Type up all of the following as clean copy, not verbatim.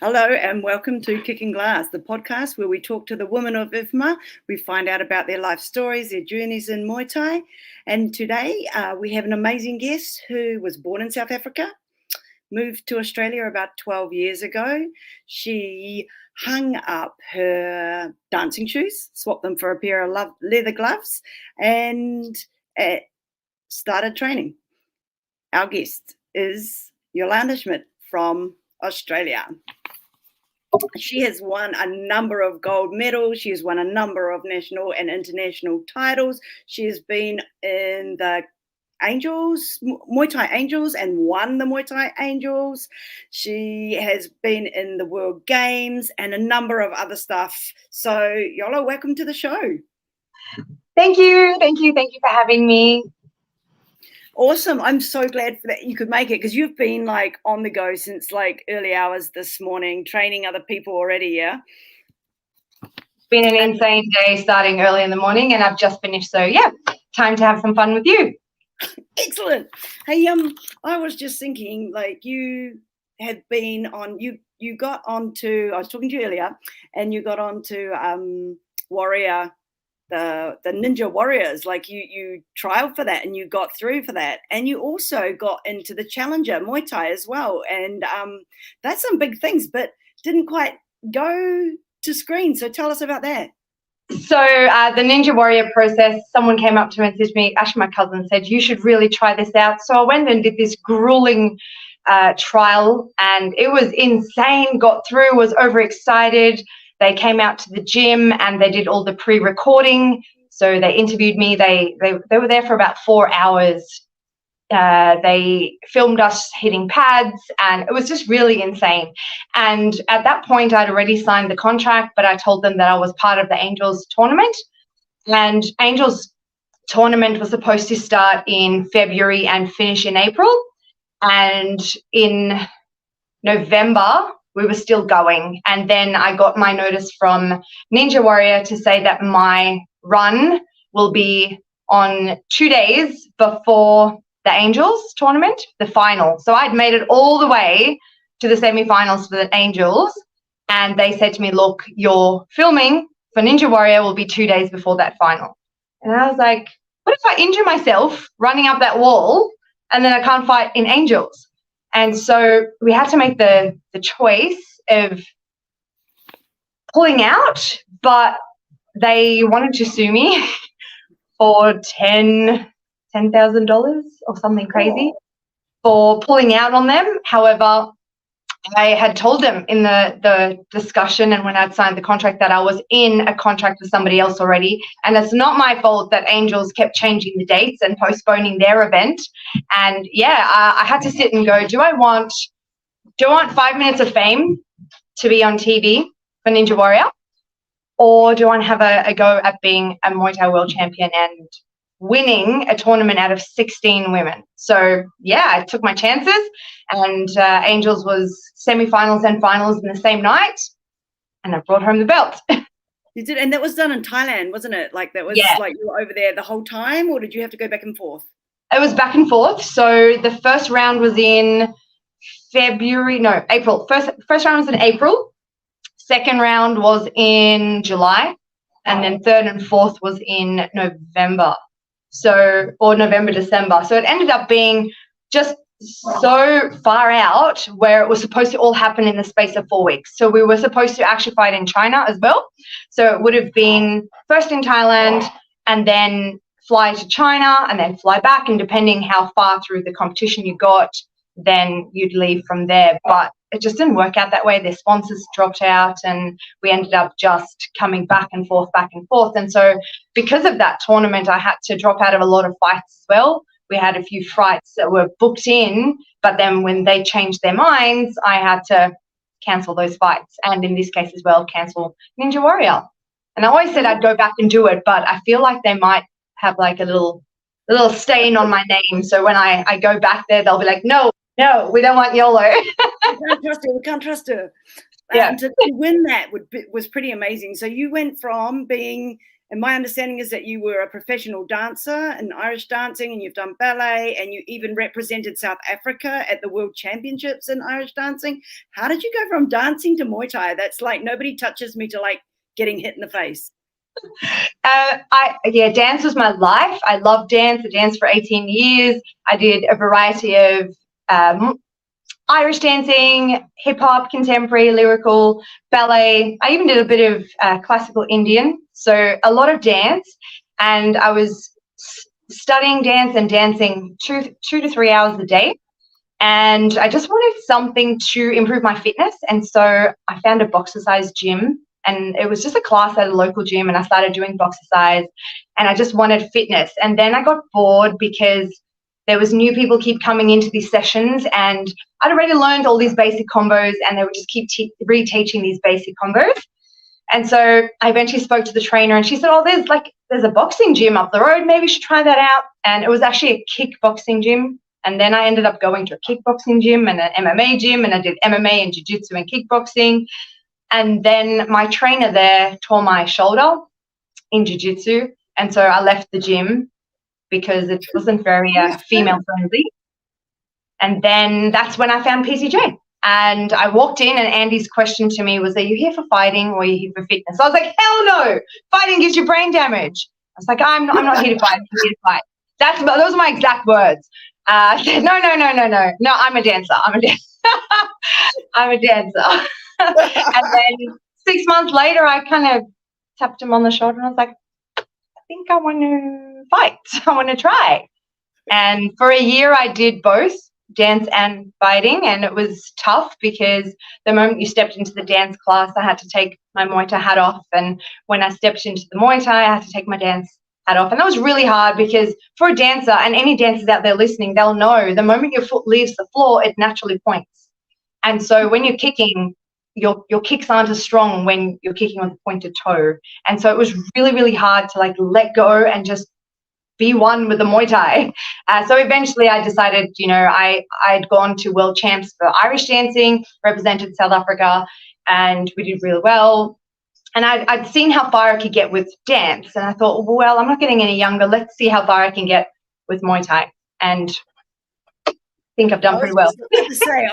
Hello and welcome to Kicking Glass, the podcast where we talk to the women of IFMA. We find out about their life stories, their journeys in Muay Thai. And today we have an amazing guest who was born in South Africa, moved to Australia about 12 years ago. She hung up her dancing shoes, swapped them for a pair of leather gloves, and started training. Our guest is Yolanda Schmidt from Australia. She has won a number of gold medals. She has won a number of national and international titles. She has been in the Muay Thai Angels, and won the Muay Thai Angels. She has been in the World Games and a number of other stuff. So, Yola, welcome to the show. Thank you for having me. Awesome. I'm so glad that you could make it, because you've been like on the go since like early hours this morning, training other people already, yeah? It's been an insane day starting early in the morning, and I've just finished. So yeah, time to have some fun with you. Excellent. Hey, I was just thinking, like, you had been on, you got onto, I was talking to you earlier, and you got onto Warrior, the Ninja Warriors, like you trialed for that and you got through for that, and you also got into the Challenger Muay Thai as well, and that's some big things, but didn't quite go to screen. So tell us about that. So the Ninja Warrior process, someone came up to me and said to me, actually my cousin said, you should really try this out. So I went and did this grueling trial, and it was insane. Got through, was overexcited. They came out to the gym and they did all the pre-recording. So they interviewed me. They were there for about 4 hours. They filmed us hitting pads, and it was just really insane. And at that point, I'd already signed the contract, but I told them that I was part of the Angels tournament. And Angels tournament was supposed to start in February and finish in April. And in November, we were still going. And then I got my notice from Ninja Warrior to say that my run will be on 2 days before the Angels tournament, the final. So I'd made it all the way to the semi-finals for the Angels. And they said to me, look, your filming for Ninja Warrior will be 2 days before that final. And I was like, what if I injure myself running up that wall and then I can't fight in Angels? And so we had to make the choice of pulling out, but they wanted to sue me for $10,000 or something crazy for pulling out on them. However, I had told them in the discussion and when I'd signed the contract that I was in a contract with somebody else already, and it's not my fault that Angels kept changing the dates and postponing their event. And yeah, I had to sit and go, do I want 5 minutes of fame to be on TV for Ninja Warrior, or do I want to have a go at being a Muay Thai world champion and winning a tournament out of 16 women? So yeah, I took my chances, and Angels was semi-finals and finals in the same night, and I brought home the belt. You did, and that was done in Thailand, wasn't it? Like that was like you were over there the whole time, or did you have to go back and forth? It was back and forth. So the first round was in April. First round was in April. Second round was in July, and then third and fourth was in November. Or November, December. So it ended up being just so far out, where it was supposed to all happen in the space of 4 weeks. So we were supposed to actually fight in China as well. So it would have been first in Thailand and then fly to China and then fly back. And depending how far through the competition you got, then you'd leave from there. But it just didn't work out that way. Their sponsors dropped out, and we ended up just coming back and forth. And so because of that tournament, I had to drop out of a lot of fights as well. We had a few fights that were booked in, but then when they changed their minds, I had to cancel those fights. And in this case as well, cancel Ninja Warrior. And I always said I'd go back and do it, but I feel like they might have like a little stain on my name. So when I go back there, they'll be like, no, we don't want YOLO. We can't trust her. Yeah. To win that was pretty amazing. So you went from being And my understanding is that you were a professional dancer in Irish dancing, and you've done ballet, and you even represented South Africa at the World Championships in Irish dancing. How did you go from dancing to Muay Thai? That's like nobody touches me to like getting hit in the face. Dance was my life. I loved dance. I danced for 18 years. I did a variety of Irish dancing, hip hop, contemporary, lyrical, ballet. I even did a bit of classical Indian. So a lot of dance. And I was studying dance and dancing 2 to 3 hours a day. And I just wanted something to improve my fitness. And so I found a boxer-sized gym. And it was just a class at a local gym, and I started doing boxercise, and I just wanted fitness. And then I got bored because there was new people keep coming into these sessions, and I'd already learned all these basic combos, and they would just keep reteaching these basic combos. And so I eventually spoke to the trainer, and she said, oh, there's a boxing gym up the road. Maybe you should try that out. And it was actually a kickboxing gym. And then I ended up going to a kickboxing gym and an MMA gym, and I did MMA and jiu-jitsu and kickboxing. And then my trainer there tore my shoulder in jiu-jitsu. And so I left the gym because it wasn't very female friendly. And then that's when I found PCJ. And I walked in, and Andy's question to me was, are you here for fighting or are you here for fitness? I was like, hell no, fighting gives you brain damage. I was like, I'm not here to fight, I'm here to fight. Those are my exact words. I said, no, I'm a dancer. I'm a dancer. And then 6 months later, I kind of tapped him on the shoulder, and I was like, I think I want to fight. I want to try. And for a year, I did both dance and fighting, and it was tough because the moment you stepped into the dance class, I had to take my Muay Thai hat off, and when I stepped into the Muay Thai, I had to take my dance hat off. And that was really hard because for a dancer, and any dancers out there listening, they'll know the moment your foot leaves the floor, it naturally points. And so when you're kicking, your kicks aren't as strong when you're kicking with a pointed toe. And so it was really, really hard to like let go and just be one with the Muay Thai. So eventually I decided, I'd gone to world champs for Irish dancing, represented South Africa, and we did really well. And I'd seen how far I could get with dance. And I thought, well, I'm not getting any younger. Let's see how far I can get with Muay Thai. And I think I've done pretty well.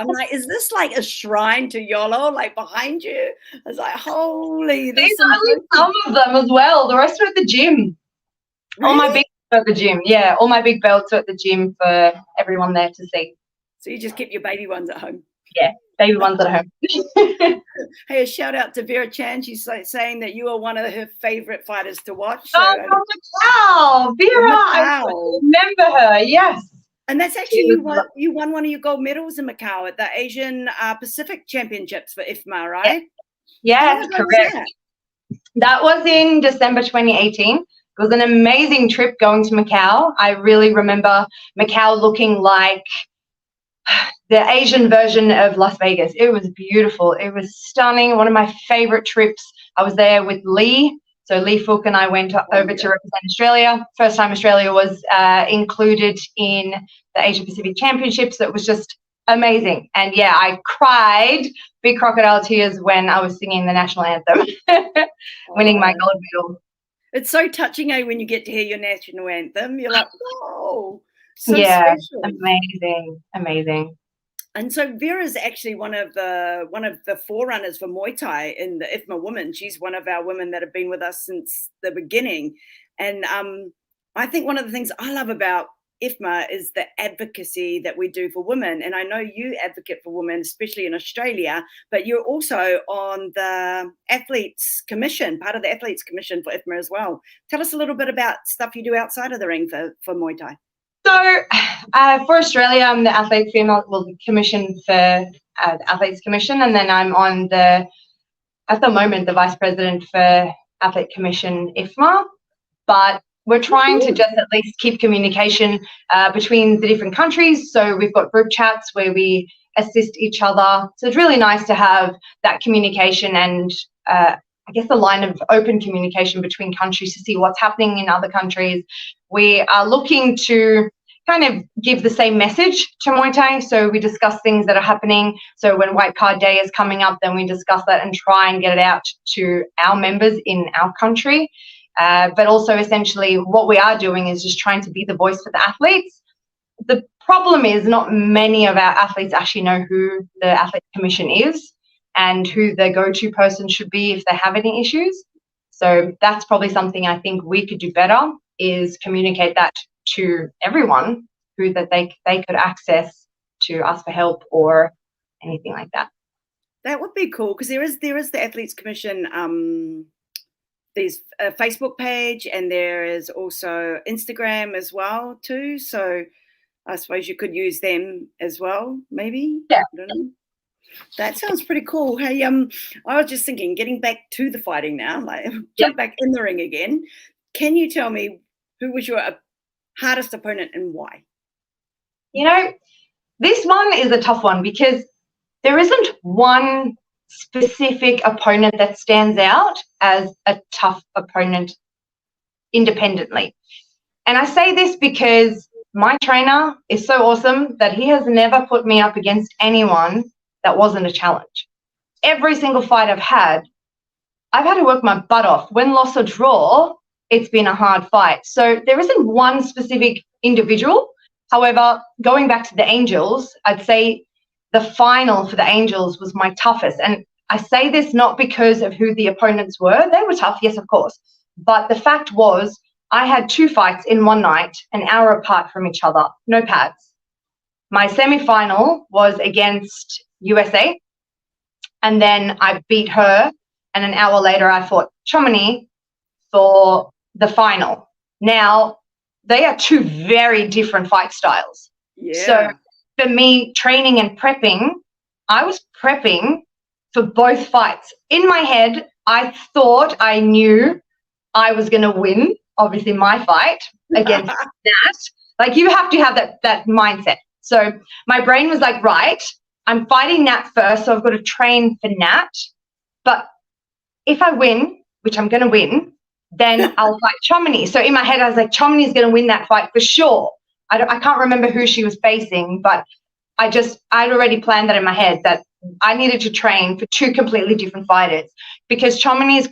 I'm like, is this like a shrine to Yolo, like behind you? I was like, holy. These are only some of them as well. The rest are at the gym. Really? All my big belts at the gym. Yeah, all my big belts are at the gym for everyone there to see. So you just keep your baby ones at home? Yeah, baby ones at home. Hey, a shout out to Vera Chan. She's saying that you are one of her favorite fighters to watch. So, Macau, Vera, I remember her. Yes. And that's actually you won one of your gold medals in Macau at the Asian Pacific Championships for IFMA, right? Yeah, correct. That was in December 2018. It was an amazing trip going to Macau. I really remember Macau looking like the Asian version of Las Vegas. It was beautiful. It was stunning. One of my favorite trips. I was there with Lee. So Lee Fook and I went over to represent Australia. First time Australia was included in the Asia Pacific Championships. It was just amazing. And yeah, I cried big crocodile tears when I was singing the national anthem, winning my gold medal. It's so touching, when you get to hear your national anthem. You're like, whoa, so special. Amazing. And so Vera's actually one of the forerunners for Muay Thai in the IFMA women. She's one of our women that have been with us since the beginning. And I think one of the things I love about IFMA is the advocacy that we do for women. And I know you advocate for women, especially in Australia, but you're also on the Athletes Commission, part of the Athletes Commission for IFMA as well. Tell us a little bit about stuff you do outside of the ring for Muay Thai. So for Australia, I'm the commission for the Athletes Commission, and then I'm on at the moment, the Vice President for Athlete Commission IFMA. But we're trying to just at least keep communication between the different countries. So we've got group chats where we assist each other. So it's really nice to have that communication and I guess the line of open communication between countries to see what's happening in other countries. We are looking to kind of give the same message to Muay Thai. So we discuss things that are happening. So when White Card Day is coming up, then we discuss that and try and get it out to our members in our country. But also essentially what we are doing is just trying to be the voice for the athletes. The problem is not many of our athletes actually know who the Athletes Commission is and who the go-to person should be if they have any issues. So that's probably something I think we could do better, is communicate that to everyone, who that they could access to ask for help or anything like that. That would be cool, because there is the Athletes Commission. There's a Facebook page, and there is also Instagram as well too. So I suppose you could use them as well, maybe. Yeah. I don't know. That sounds pretty cool. Hey, I was just thinking, getting back to the fighting now, like jump back in the ring again. Can you tell me who was your hardest opponent and why? You know, this one is a tough one because there isn't one specific opponent that stands out as a tough opponent independently. And I say this because my trainer is so awesome that he has never put me up against anyone that wasn't a challenge. Every single fight I've had to work my butt off. Win, loss or draw, it's been a hard fight. So there isn't one specific individual. However, going back to the Angels, I'd say the final for the Angels was my toughest. And I say this not because of who the opponents were. They were tough, yes, of course. But the fact was, I had 2 fights in one night, an hour apart from each other, no pads. My semi-final was against USA, and then I beat her, and an hour later I fought Chomini for the final. Now, they are 2 very different fight styles. Yeah. So for me, training and prepping, I was prepping for both fights. In my head, I thought I knew I was going to win, obviously, my fight against Nat. Like, you have to have that mindset. So my brain was like, right, I'm fighting Nat first, so I've got to train for Nat. But if I win, which I'm going to win, then I'll fight Chomini. So in my head, I was like, Chomini's going to win that fight for sure. I can't remember who she was facing, but I'd already planned that in my head, that I needed to train for 2 completely different fighters, because Chomini is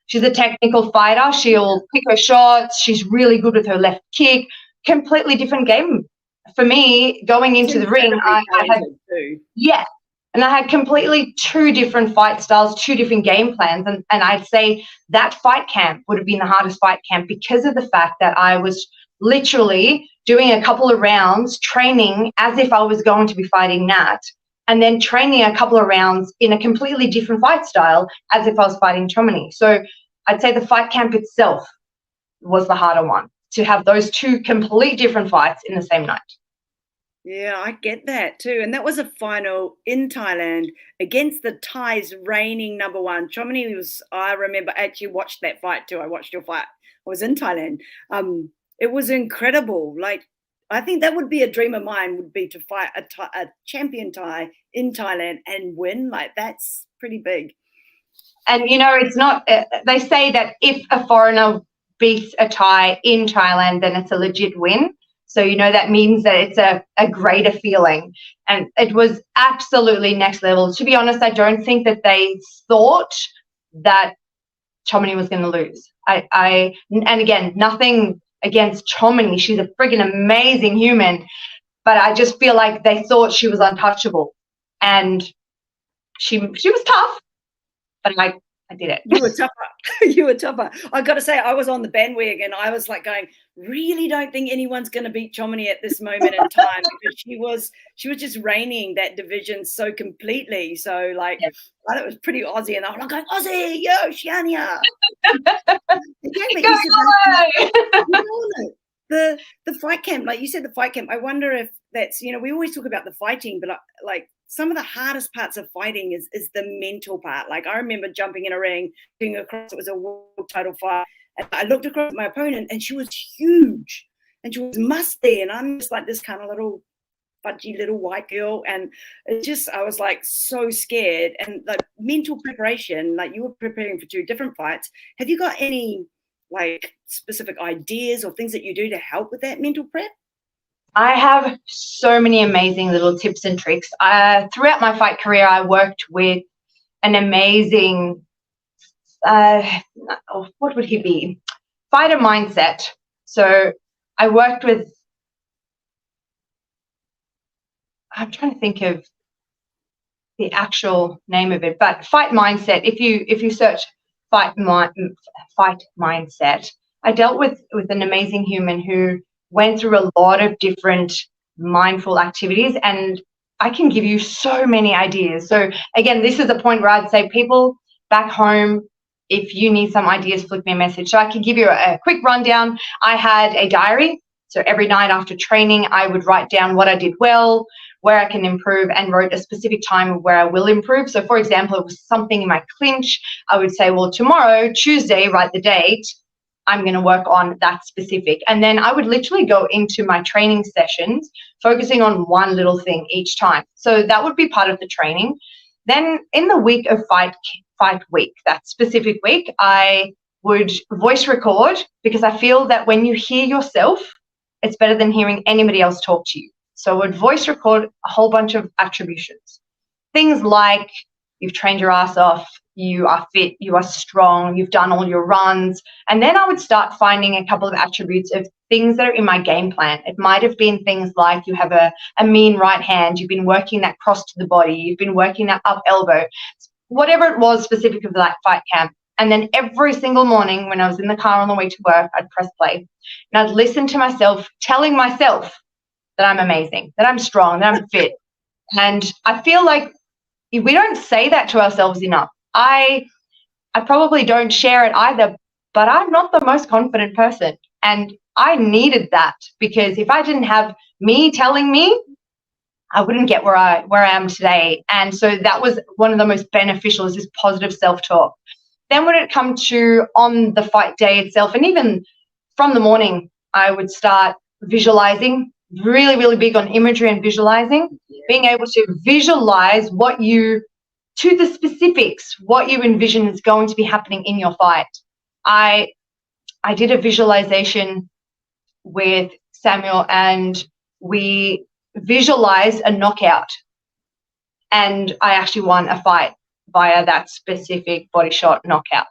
she's a technical fighter. She'll pick her shots. She's really good with her left kick. Completely different game. For me, going into the ring, I had completely 2 different fight styles, 2 different game plans. And I'd say that fight camp would have been the hardest fight camp because of the fact that I was literally doing a couple of rounds, training as if I was going to be fighting Nat, and then training a couple of rounds in a completely different fight style as if I was fighting Chomini. So I'd say the fight camp itself was the harder one, to have those 2 complete different fights in the same night. Yeah, I get that too. And that was a final in Thailand against the Thai's reigning number 1. Chomini I remember, I actually watched that fight too. I watched your fight. I was in Thailand. It was incredible. Like, I think that would be a dream of mine, would be to fight a champion Thai in Thailand and win. Like, that's pretty big. And, it's not, they say that if a foreigner beats a Thai in Thailand, then it's a legit win. So, that means that it's a greater feeling. And it was absolutely next level. To be honest, I don't think that they thought that Chomini was going to lose. And again, nothing against Chomini. She's a friggin' amazing human. But I just feel like they thought she was untouchable. And she was tough, but I did it. You were tougher. You were tougher. I got to say, I was on the bandwagon. I was like going, really don't think anyone's going to beat Chomini at this moment in time, because she was just reigning that division so completely. So, like, I thought it was pretty Aussie, and I was like going, Aussie, yo, Shiania. The fight camp, like you said, the fight camp. I wonder if that's, we always talk about the fighting, but like some of the hardest parts of fighting is the mental part. Like, I remember jumping in a ring, looking across, it was a world title fight, and I looked across at my opponent, and she was huge, and she was musty, and I'm just like this kind of little fudgy little white girl, and I was like so scared. And like mental preparation, like you were preparing for 2 different fights. Have you got any like specific ideas or things that you do to help with that mental prep? I have so many amazing little tips and tricks. Throughout my fight career, I worked with an amazing what would he be? Fighter mindset. So I worked with, I'm trying to think of the actual name of it, but fight mindset. If you search fight mindset, I dealt with an amazing human who went through a lot of different mindful activities, and I can give you so many ideas. So again, this is a point where I'd say people back home, if you need some ideas, flick me a message. So I can give you a quick rundown. I had a diary. So every night after training, I would write down what I did well, where I can improve, and wrote a specific time where I will improve. So for example, it was something in my clinch. I would say, well, tomorrow, Tuesday, write the date. I'm going to work on that specific. And then I would literally go into my training sessions, focusing on one little thing each time. So that would be part of the training. Then in the week of fight week, that specific week, I would voice record, because I feel that when you hear yourself, it's better than hearing anybody else talk to you. So I would voice record a whole bunch of attributions. Things like you've trained your ass off, you are fit, you are strong, you've done all your runs. And then I would start finding a couple of attributes of things that are in my game plan. It might have been things like you have a mean right hand, you've been working that cross to the body, you've been working that up elbow, whatever it was specific of that fight camp. And then every single morning when I was in the car on the way to work, I'd press play and I'd listen to myself telling myself that I'm amazing, that I'm strong, that I'm fit. And I feel like we don't say that to ourselves enough. I probably don't share it either, but I'm not the most confident person. And I needed that, because if I didn't have me telling me, I wouldn't get where I am today. And so that was one of the most beneficial, is this positive self-talk. Then when it comes to on the fight day itself, and even from the morning, I would start visualizing, really, really big on imagery and visualizing, being able to visualize what you, to the specifics, what you envision is going to be happening in your fight. I did a visualization with Samuel, and we visualized a knockout, and I actually won a fight via that specific body shot knockout.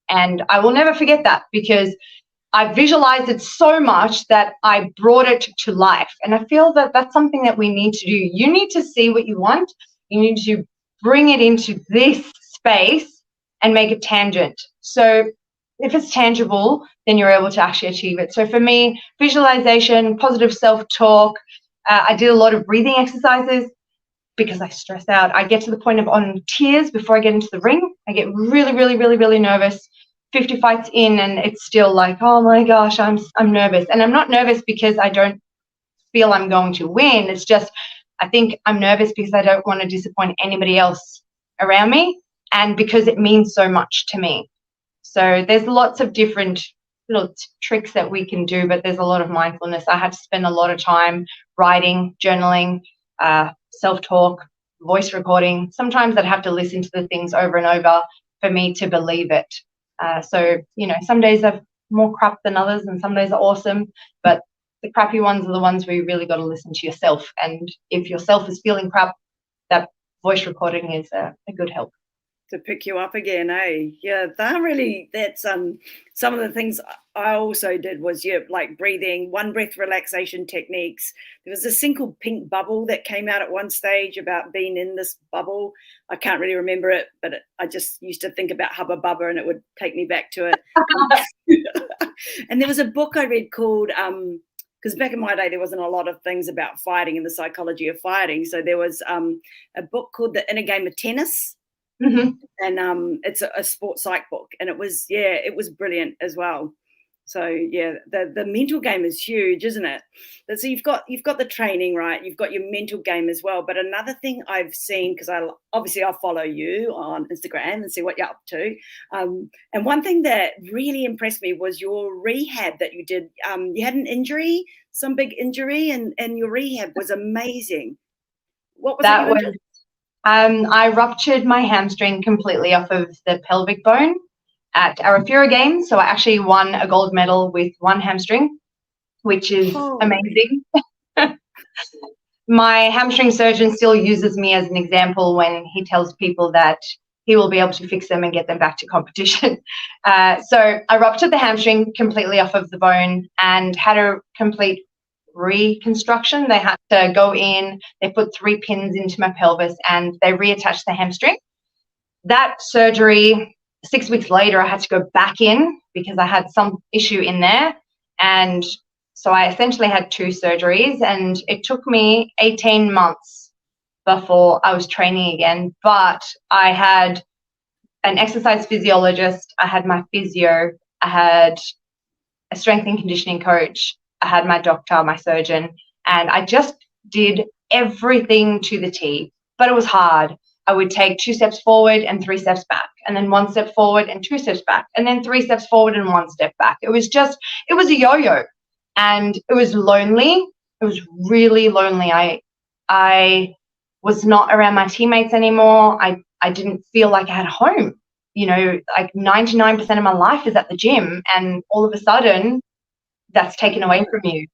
And I will never forget that, because I visualized it so much that I brought it to life. And I feel that that's something that we need to do. You need to see what you want. You need to bring it into this space and make it tangent. So if it's tangible, then you're able to actually achieve it. So for me, visualization, positive self-talk, I did a lot of breathing exercises, because I stress out. I get to the point of on tears before I get into the ring. I get really, really, really, really nervous. 50 fights in, and it's still like, oh my gosh, I'm nervous. And I'm not nervous because I don't feel I'm going to win. It's just, I think I'm nervous because I don't want to disappoint anybody else around me, and because it means so much to me. So there's lots of different little tricks that we can do, but there's a lot of mindfulness. I had to spend a lot of time writing, journaling, self-talk, voice recording. Sometimes I'd have to listen to the things over and over for me to believe it. So, you know, some days are more crap than others, and some days are awesome, but the crappy ones are the ones where you really got to listen to yourself. And if yourself is feeling crap, that voice recording is a good help. To pick you up again, eh? Yeah, that's some of the things I also did was, like breathing, one breath relaxation techniques. There was a single pink bubble that came out at one stage about being in this bubble. I can't really remember it, but I just used to think about Hubba Bubba and it would take me back to it. And there was a book I read called, because back in my day, there wasn't a lot of things about fighting and the psychology of fighting. So there was a book called The Inner Game of Tennis. Mm-hmm. And it's a sports psych book, and it was brilliant as well. So yeah, the mental game is huge, isn't it? So you've got the training, right? You've got your mental game as well. But another thing I've seen, because I follow you on Instagram and see what you're up to, and one thing that really impressed me was your rehab that you did. You had an injury, some big injury, and your rehab was amazing. What was that? I ruptured my hamstring completely off of the pelvic bone at Arafura Games. So I actually won a gold medal with one hamstring, which is amazing. My hamstring surgeon still uses me as an example when he tells people that he will be able to fix them and get them back to competition. So I ruptured the hamstring completely off of the bone and had a complete reconstruction. They had to go in, they put 3 pins into my pelvis and they reattached the hamstring. That surgery, 6 weeks later, I had to go back in because I had some issue in there. And so I essentially had 2 surgeries, and it took me 18 months before I was training again. But I had an exercise physiologist, I had my physio, I had a strength and conditioning coach, I had my doctor, my surgeon, and I just did everything to the T. But it was hard. I would take 2 steps forward and 3 steps back, and then 1 step forward and 2 steps back, and then 3 steps forward and 1 step back. It was a yo-yo, and it was lonely. It was really lonely. I was not around my teammates anymore. I didn't feel like I had home. You know, like 99% of my life is at the gym, and all of a sudden that's taken away from you.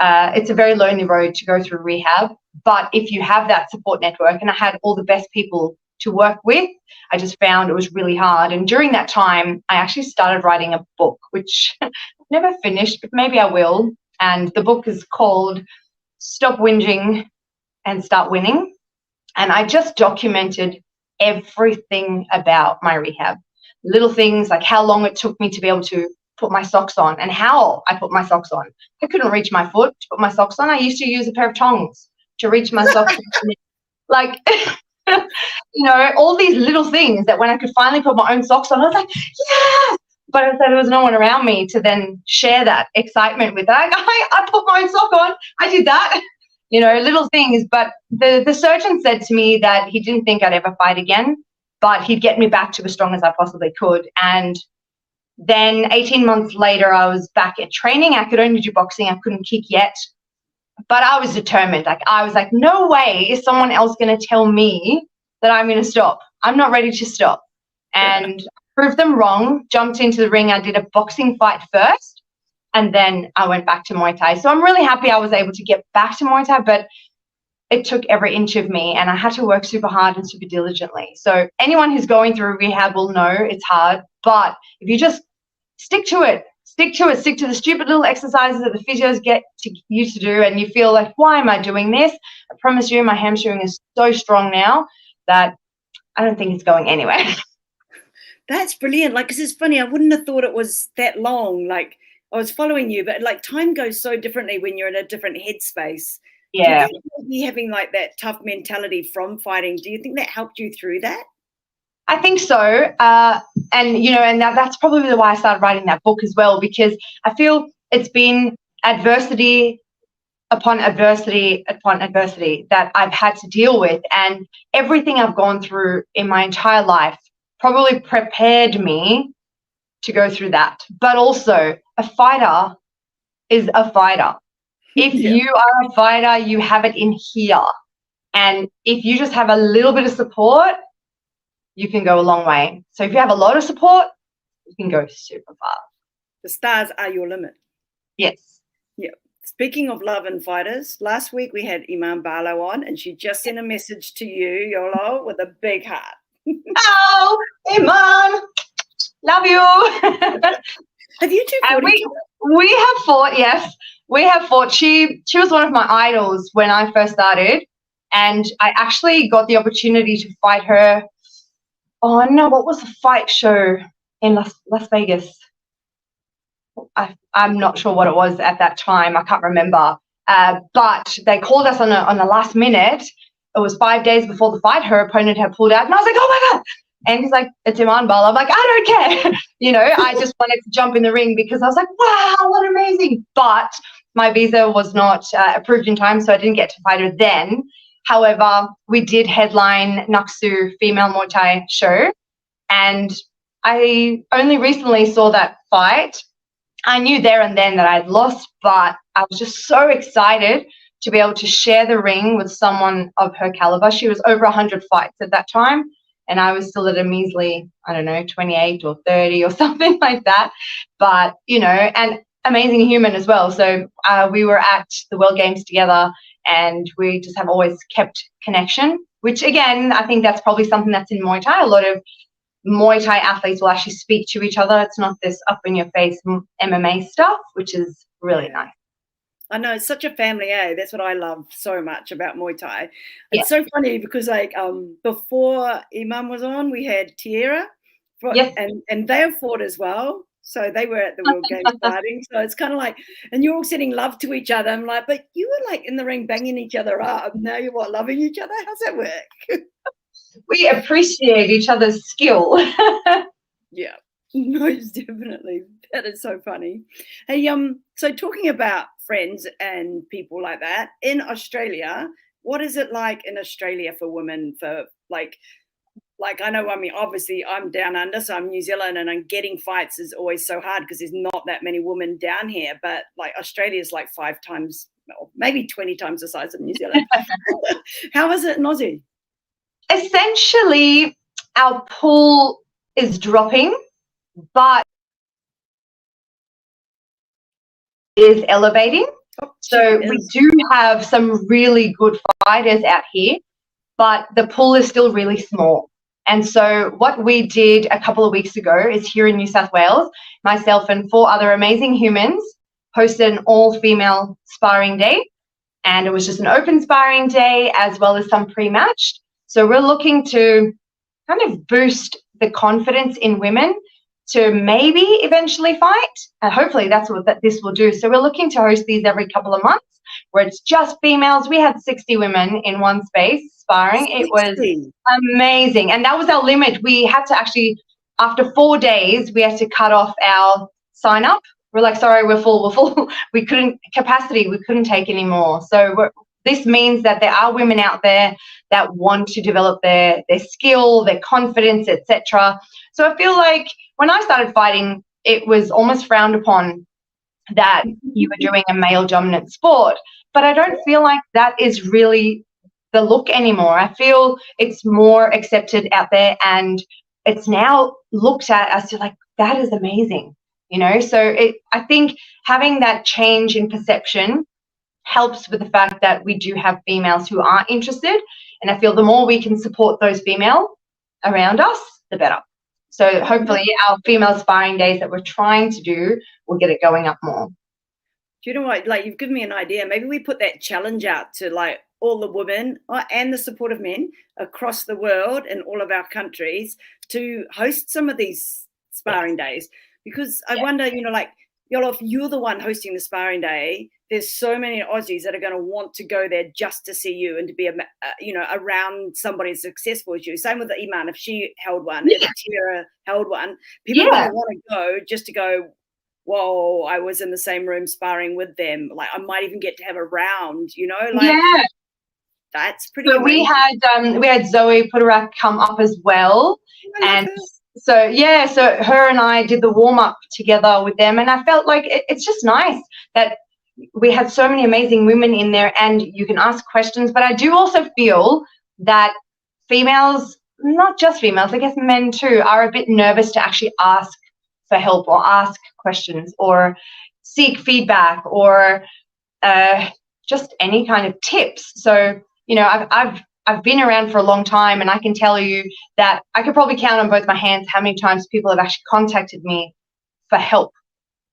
It's a very lonely road to go through rehab, but if you have that support network, and I had all the best people to work with, I just found it was really hard. And during that time, I actually started writing a book, which I've never finished, but maybe I will. And the book is called Stop Whinging and Start Winning. And I just documented everything about my rehab, little things like how long it took me to be able to put my socks on and how I put my socks on. I couldn't reach my foot to put my socks on. I used to use a pair of tongs to reach my socks. Like, you know, all these little things that when I could finally put my own socks on, I was like, yeah. But I said there was no one around me to then share that excitement with. I put my own sock on. I did that. You know, little things. But the surgeon said to me that he didn't think I'd ever fight again, but he'd get me back to as strong as I possibly could. And then 18 months later, I was back at training. I could only do boxing. I couldn't kick yet. But I was determined. Like, I was like, no way is someone else going to tell me that I'm going to stop. I'm not ready to stop. And proved them wrong, jumped into the ring. I did a boxing fight first, and then I went back to Muay Thai. So I'm really happy I was able to get back to Muay Thai, but it took every inch of me, and I had to work super hard and super diligently. So anyone who's going through rehab will know it's hard, but if you just stick to it, stick to the stupid little exercises that the physios get you to do, and you feel like, why am I doing this? I promise you, my hamstring is so strong now that I don't think it's going anywhere. That's brilliant. Like, 'cause it's funny, I wouldn't have thought it was that long. Like, I was following you, but like time goes so differently when you're in a different headspace. Yeah. Do you think maybe having like that tough mentality from fighting, do you think that helped you through that? I think so. And, you know, and that's probably why I started writing that book as well, because I feel it's been adversity upon adversity upon adversity that I've had to deal with. And everything I've gone through in my entire life probably prepared me to go through that. But also, a fighter is a fighter. If you are a fighter, you have it in here. And if you just have a little bit of support, you can go a long way. So if you have a lot of support, you can go super far. The stars are your limit. Yes. Yeah. Speaking of love and fighters, last week we had Iman Barlow on, and she just sent a message to you, Yolo, with a big heart. Oh, Iman, love you. Have you two fought? We have fought, yes. We have fought. She was one of my idols when I first started, and I actually got the opportunity to fight her. Oh no, what was the fight show in Las Vegas? I'm not sure what it was at that time. I can't remember. But they called us on the last minute. It was 5 days before the fight. Her opponent had pulled out, and I was like, oh my God. And he's like, it's Iman Barlow. I'm like, I don't care. You know, I just wanted to jump in the ring because I was like, wow, what amazing. But my visa was not approved in time, so I didn't get to fight her then. However, we did headline Naksu Female Muay Thai show, and I only recently saw that fight. I knew there and then that I'd lost, but I was just so excited to be able to share the ring with someone of her caliber. She was over 100 fights at that time, and I was still at a measly, I don't know, 28 or 30 or something like that. But, you know, and amazing human as well. So we were at the World Games together, and we just have always kept connection. which again, I think that's probably something that's in Muay Thai. A lot of Muay Thai athletes will actually speak to each other. It's not this up in your face MMA stuff, which is really nice. I know, it's such a family, That's what I love so much about Muay Thai. Yeah. It's so funny because like before Imam was on, we had Tierra, Yes. and they have fought as well. So they were at the World Games fighting. So it's kind of like, and you're all sending love to each other. I'm like, but you were like in the ring banging each other up. Now you're what, loving each other? How's that work? We appreciate each other's skill. Yeah, most definitely. That is so funny. Hey, so talking about friends and people like that in Australia, what is it like in Australia for women? For like I know, I mean, obviously I'm down under, so I'm New Zealand, and I'm getting fights is always so hard because there's not that many women down here. But like Australia is like 5 times, or maybe 20 times the size of New Zealand. How is it in Aussie? Essentially, our pool is dropping, but is elevating. So we do have some really good fighters out here, but the pool is still really small. And so what we did a couple of weeks ago is here in New South Wales, myself and 4 other amazing humans hosted an all-female sparring day. And it was just an open sparring day as well as some pre-matched. So we're looking to kind of boost the confidence in women to maybe eventually fight. And hopefully that's what this will do. So we're looking to host these every couple of months where it's just females. We had 60 women in one space sparring. 60. It was amazing. And that was our limit. We had to actually, after 4 days, we had to cut off our sign up. We're like, sorry, we're full. We couldn't take any more. So this means that there are women out there that want to develop their skill, their confidence, etc. So I feel like when I started fighting, it was almost frowned upon that you were doing a male dominant sport. But I don't feel like that is really the look anymore. I feel it's more accepted out there, and it's now looked at as to like, that is amazing. So I think having that change in perception helps with the fact that we do have females who are interested, and I feel the more we can support those female around us, the better. So hopefully our female sparring days that we're trying to do will get it going up more. Do you know what? Like, you've given me an idea. Maybe we put that challenge out to like all the women and the supportive men across the world in all of our countries to host some of these sparring days. Because I wonder, like, Yola, if you're the one hosting the sparring day, there's so many Aussies that are going to want to go there just to see you and to be, around somebody as successful as you. Same with the Iman. If she held one, if Tira held one, people are going to want to go just to go, whoa, I was in the same room sparring with them. Like, I might even get to have a round, That's pretty amazing. We had Zoe Puttarak come up as well. So her and I did the warm-up together with them, and I felt like it's just nice that we had so many amazing women in there and you can ask questions. But I do also feel that females, not just females, I guess men too, are a bit nervous to actually ask for help or ask questions or seek feedback or just any kind of tips. So, I've been around for a long time, and I can tell you that I could probably count on both my hands how many times people have actually contacted me for help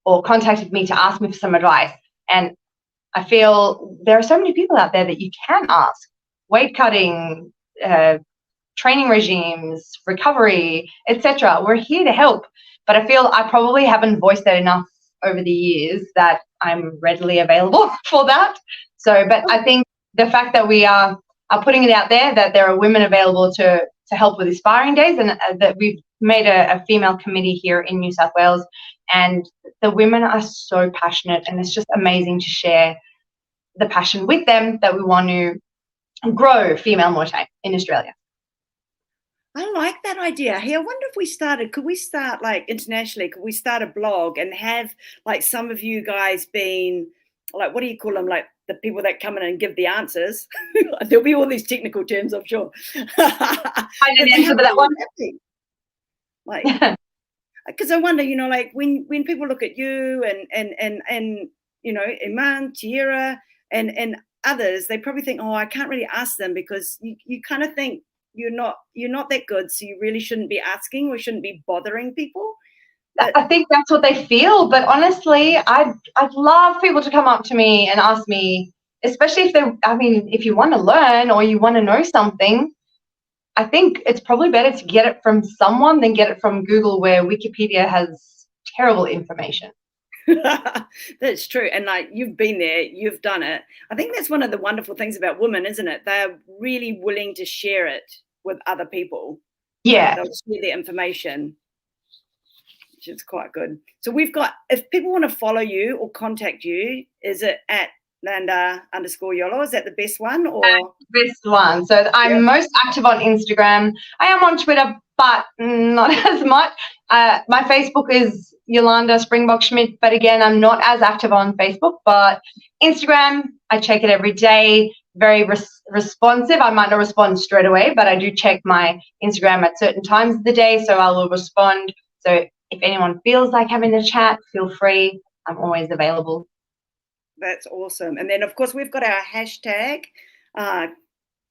or contacted me to ask me for some advice. And I feel there are so many people out there that you can ask. Weight cutting, training regimes, recovery, etc. We're here to help. But I feel I probably haven't voiced that enough over the years that I'm readily available for that. So, but I think the fact that we are putting it out there, that there are women available to help with the sparring days, and that we've made a female committee here in New South Wales, and the women are so passionate, and it's just amazing to share the passion with them that we want to grow female Muay Thai in Australia. I like that idea. Hey, I wonder if could we start like internationally, could we start a blog and have like some of you guys being like, what do you call them? Like the people that come in and give the answers. There'll be all these technical terms, I'm sure. I didn't answer that one. Like, because I wonder, like when people look at you and Iman, Tierra, and others, they probably think, oh, I can't really ask them, because you kind of think you're not that good, so you really shouldn't be asking or shouldn't be bothering people. But I think that's what they feel. But honestly, I'd love people to come up to me and ask me, especially if you want to learn or you want to know something. I think it's probably better to get it from someone than get it from Google, where Wikipedia has terrible information. That's true. And like, you've been there, you've done it. I think that's one of the wonderful things about women, isn't it? They're really willing to share it with other people. Yeah. They'll share their information, which is quite good. So we've got, if people want to follow you or contact you, is it at Landa_Yolo? Is that the best one? Or best one. So I'm most active on Instagram. I am on Twitter, but not as much. My Facebook is Yolanda Springbok Schmidt, but again, I'm not as active on Facebook. But Instagram, I check it every day. Very responsive. I might not respond straight away, but I do check my Instagram at certain times of the day, so I will respond. So if anyone feels like having a chat, feel free. I'm always available. That's awesome. And then, of course, we've got our hashtag,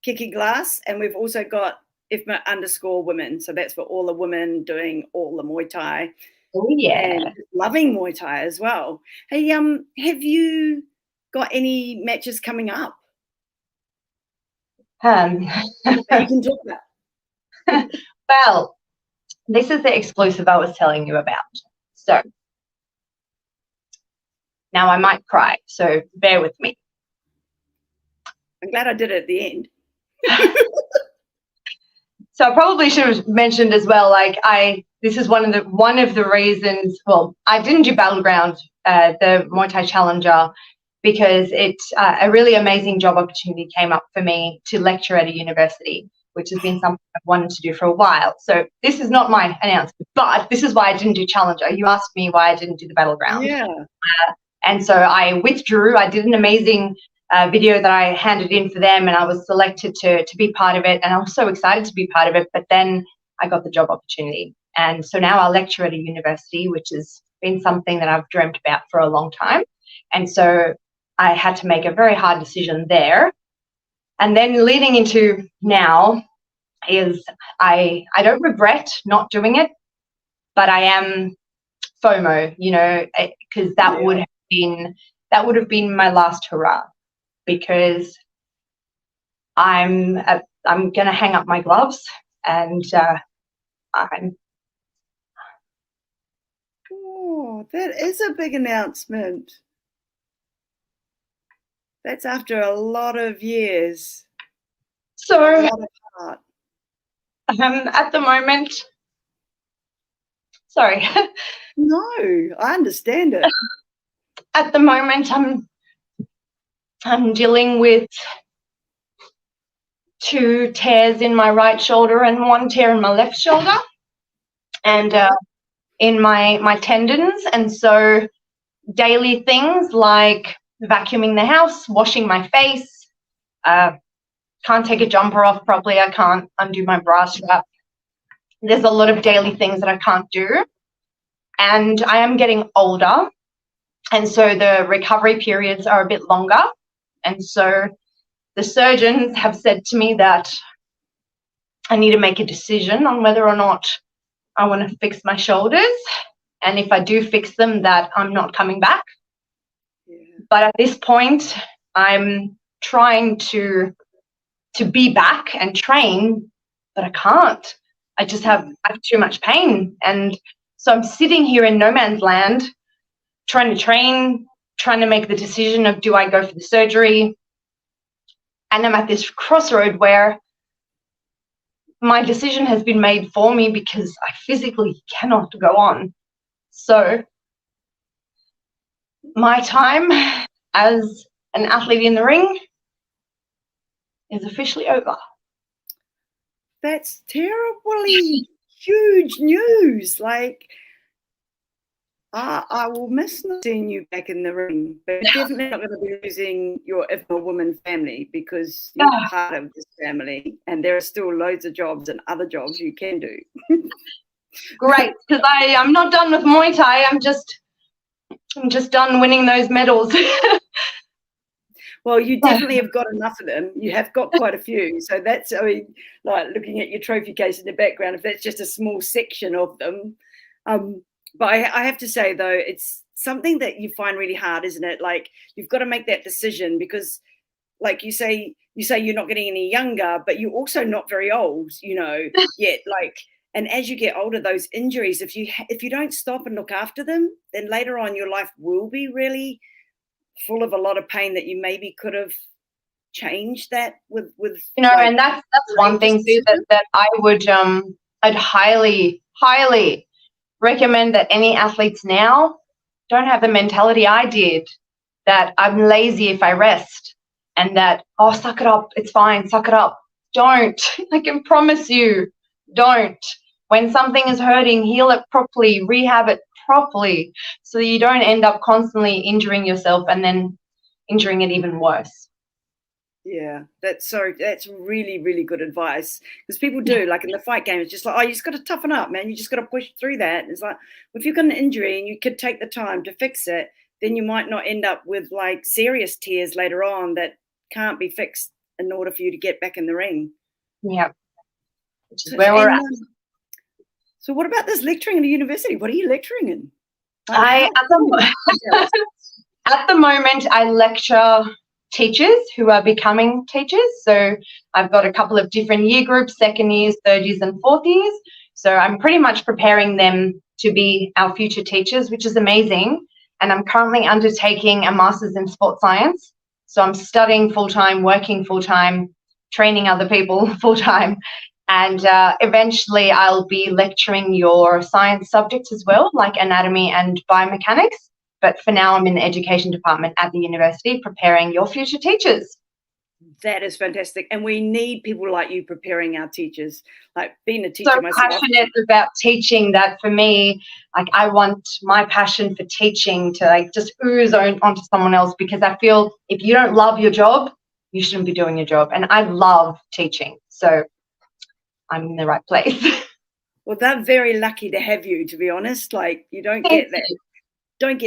Kiki Glass, and we've also got IFMA_women. So that's for all the women doing all the Muay Thai. Oh, yeah. And loving Muay Thai as well. Hey, have you got any matches coming up? That you can talk about? Well, this is the exclusive I was telling you about. So now I might cry, so bear with me. I'm glad I did it at the end. So I probably should have mentioned as well, like this is one of the reasons, well, I didn't do Battleground, the Muay Thai Challenger, because it's a really amazing job opportunity came up for me to lecture at a university, which has been something I've wanted to do for a while. So this is not my announcement, but this is why I didn't do Challenger. You asked me why I didn't do the Battleground. Yeah. And so I withdrew. I did an amazing video that I handed in for them, and I was selected to be part of it. And I was so excited to be part of it. But then I got the job opportunity. And so now I lecture at a university, which has been something that I've dreamt about for a long time. And so I had to make a very hard decision there. And then leading into now is I don't regret not doing it, but I am FOMO, because that would have been my last hurrah, because I'm gonna hang up my gloves and Oh, that is a big announcement. That's after a lot of years. So a lot of heart. At the moment, sorry. No, I understand it. At the moment, I'm dealing with 2 tears in my right shoulder and 1 tear in my left shoulder, and in my tendons. And so daily things like vacuuming the house, washing my face, can't take a jumper off properly, I can't undo my bra strap. There's a lot of daily things that I can't do, and I am getting older, and so the recovery periods are a bit longer. And so the surgeons have said to me that I need to make a decision on whether or not I want to fix my shoulders, and if I do fix them, that I'm not coming back. Yeah. But at this point, I'm trying to be back and train, but I can't. I have too much pain. And so I'm sitting here in no man's land, trying to train, trying to make the decision of, do I go for the surgery? And I'm at this crossroad where my decision has been made for me because I physically cannot go on. So my time as an athlete in the ring is officially over. That's terribly huge news. Like, I will miss not seeing you back in the ring, but definitely not going to be losing your IFMA woman family, because you're part of this family, and there are still loads of jobs and other jobs you can do. Great, because I'm not done with Muay Thai. I'm just done winning those medals. Well, you definitely have got enough of them. You have got quite a few. So that's, I mean, like looking at your trophy case in the background, if that's just a small section of them. But I have to say, though, it's something that you find really hard, isn't it? Like, you've got to make that decision because, like you say you're not getting any younger, but you're also not very old, yet. Like, and as you get older, those injuries, if you don't stop and look after them, then later on your life will be really full of a lot of pain that you maybe could have changed that with like, and that's one thing too that I would I'd highly recommend that any athletes now don't have the mentality I did, that I'm lazy if I rest, and that, oh, suck it up, it's fine, suck it up. Don't. I can promise you, don't. When something is hurting, heal it properly, rehab it properly, so you don't end up constantly injuring yourself and then injuring it even worse. Yeah, that's really, really good advice, because people do, like in the fight game, it's just like, oh, you just got to toughen up, man. You just got to push through that. And it's like, well, if you've got an injury and you could take the time to fix it, then you might not end up with like serious tears later on that can't be fixed in order for you to get back in the ring. Yeah, which is where we're at. So what about this lecturing at a university? What are you lecturing in? At the moment, I lecture teachers who are becoming teachers. So I've got a couple of different year groups, second years, third years, and fourth years. So I'm pretty much preparing them to be our future teachers, which is amazing. And I'm currently undertaking a master's in sports science. So I'm studying full-time, working full-time, training other people full-time. And eventually I'll be lecturing your science subjects as well, like anatomy and biomechanics. But for now, I'm in the education department at the university preparing your future teachers. That is fantastic. And we need people like you preparing our teachers. Like, being a teacher so myself. Passionate about teaching that for me, like, I want my passion for teaching to like just ooze onto someone else, because I feel if you don't love your job, you shouldn't be doing your job. And I love teaching. So I'm in the right place. Well, they're very lucky to have you, to be honest. Like, you don't get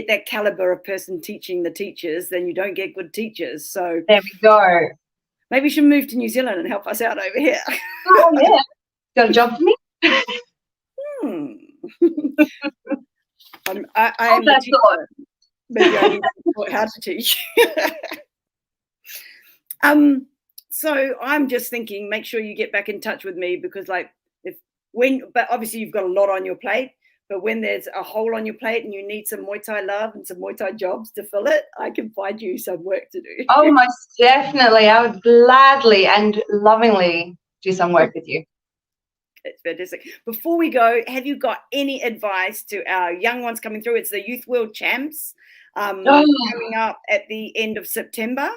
that caliber of person teaching the teachers, then you don't get good teachers. So there we go. Maybe you should move to New Zealand and help us out over here. Oh, yeah. Got a job for me? I am the teacher. Maybe I need to support how to teach. So I'm just thinking, make sure you get back in touch with me, because but obviously you've got a lot on your plate, but when there's a hole on your plate and you need some Muay Thai love and some Muay Thai jobs to fill it, I can find you some work to do. Oh, most definitely. I would gladly and lovingly do some work with you. It's fantastic. Before we go, have you got any advice to our young ones coming through? It's the Youth World Champs coming up at the end of September.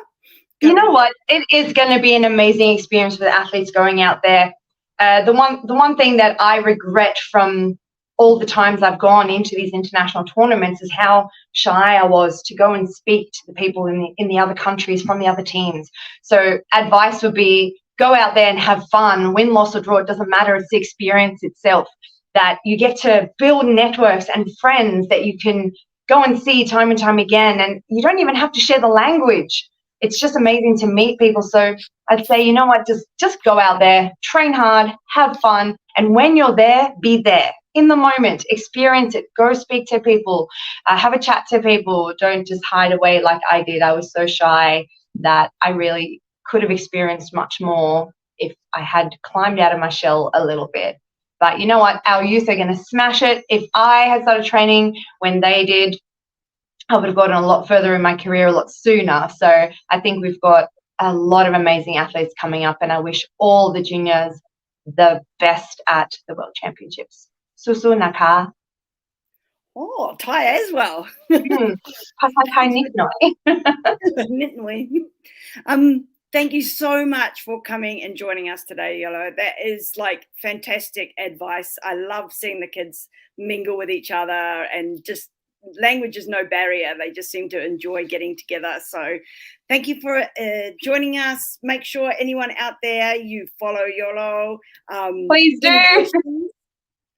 You know what? It is going to be an amazing experience for the athletes going out there. The one thing that I regret from all the times I've gone into these international tournaments is how shy I was to go and speak to the people in the other countries from the other teams. So advice would be, go out there and have fun. Win, loss, or draw, it doesn't matter. It's the experience itself, that you get to build networks and friends that you can go and see time and time again. And you don't even have to share the language. It's just amazing to meet people. So I'd say, you know what, just go out there, train hard, have fun. And when you're there, be there in the moment, experience it, go speak to people, have a chat to people. Don't just hide away like I did. I was so shy that I really could have experienced much more if I had climbed out of my shell a little bit. But you know what, our youth are going to smash it. If I had started training when they did, I would have gotten a lot further in my career a lot sooner. So I think we've got a lot of amazing athletes coming up, and I wish all the juniors the best at the World Championships. Susu naka. Oh, Thai as well. Thank you so much for coming and joining us today, Yolo. That is like fantastic advice. I love seeing the kids mingle with each other, and just language is no barrier. They just seem to enjoy getting together. So thank you for joining us. Make sure anyone out there, you follow Yolo. Please do.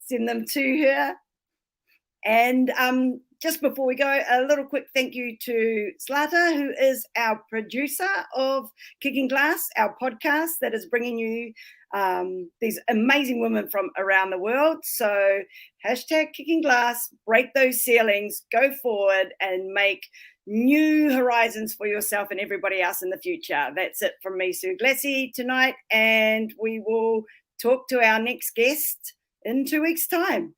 Send them to her. And just before we go, a little quick thank you to Zlata, who is our producer of Kicking Glass, our podcast that is bringing you these amazing women from around the world. So hashtag Kicking Glass, break those ceilings, go forward and make new horizons for yourself and everybody else in the future. That's it from me, Sue Glassy, tonight, and we will talk to our next guest in 2 weeks' time.